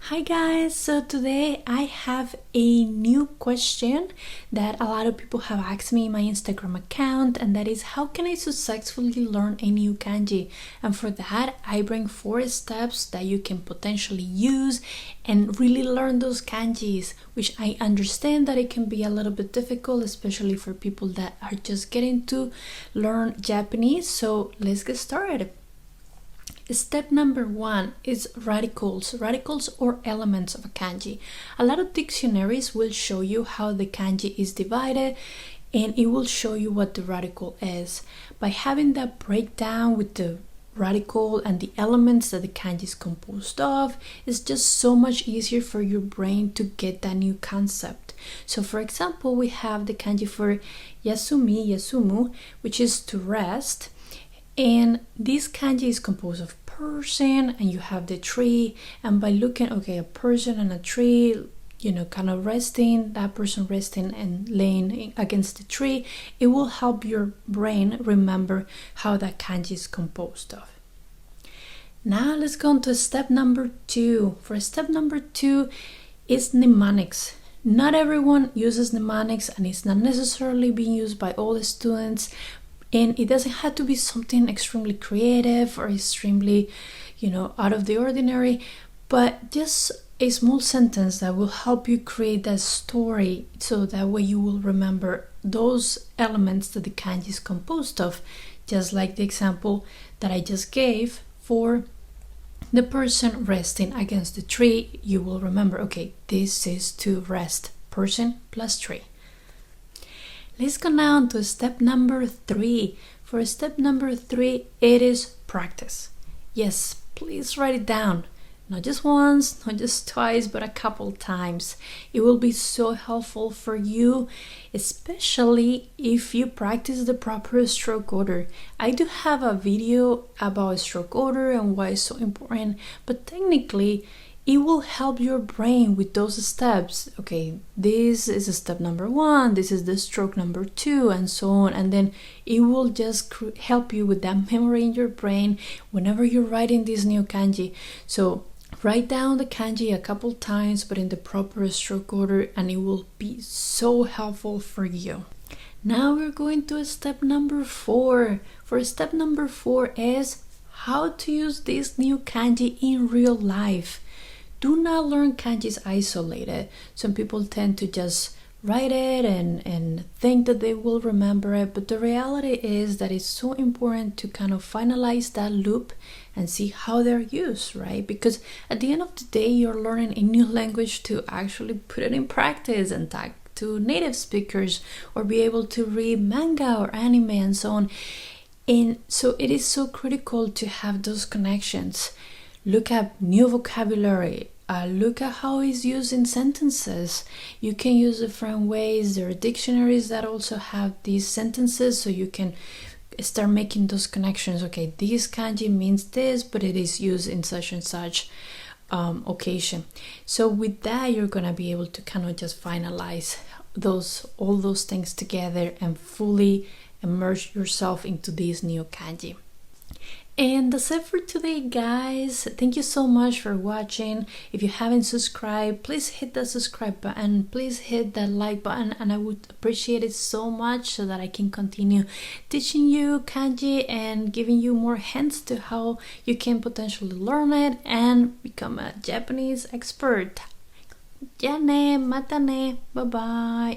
Hi guys, so today I have a new question that a lot of people have asked me in my Instagram account, and that is how can I successfully learn a new kanji? And for that I bring 4 steps that you can potentially use and really learn those kanjis, which I understand that it can be a little bit difficult, especially for people that are just getting to learn Japanese. So let's get started. Step number 1 is radicals or elements of a kanji. A lot of dictionaries will show you how the kanji is divided, and it will show you what the radical is. By having that breakdown with the radical and the elements that the kanji is composed of, it's just so much easier for your brain to get that new concept. So for example, we have the kanji for yasumu, which is to rest. And this kanji is composed of person, and you have the tree, and by looking, okay, a person and a tree, kind of resting, that person resting and laying against the tree, it will help your brain remember how that kanji is composed of. Now let's go on to step number 2. For step number 2 is mnemonics. Not everyone uses mnemonics, and it's not necessarily being used by all the students. And it doesn't have to be something extremely creative or extremely, out of the ordinary, but just a small sentence that will help you create that story, so that way you will remember those elements that the kanji is composed of. Just like the example that I just gave for the person resting against the tree, you will remember, okay, this is to rest, person plus tree. Let's go now to step number 3. For step number 3, it is practice. Yes, please write it down. Not just once, not just twice, but a couple times. It will be so helpful for you, especially if you practice the proper stroke order. I do have a video about stroke order and why it's so important, but technically it will help your brain with those steps. Okay, this is step number 1, this is the stroke number 2, and so on. And then it will just help you with that memory in your brain whenever you're writing this new kanji. So write down the kanji a couple times, but in the proper stroke order, and it will be so helpful for you. Now we're going to step number 4. For step number 4 is how to use this new kanji in real life. Do not learn kanjis isolated. Some people tend to just write it and think that they will remember it, but the reality is that it's so important to kind of finalize that loop and see how they're used, right? Because at the end of the day, you're learning a new language to actually put it in practice and talk to native speakers or be able to read manga or anime and so on. And so it is so critical to have those connections. Look at new vocabulary. Look at how it's used in sentences. You can use different ways. There are dictionaries that also have these sentences, so you can start making those connections. Okay, this kanji means this, but it is used in such and such occasion. So with that, you're gonna be able to kind of just finalize all those things together and fully immerse yourself into this new kanji. And that's it for today, guys. Thank you so much for watching. If you haven't subscribed, please hit that subscribe button, please hit that like button, and I would appreciate it so much so that I can continue teaching you kanji and giving you more hints to how you can potentially learn it and become a Japanese expert. Ja ne, mata ne, bye bye.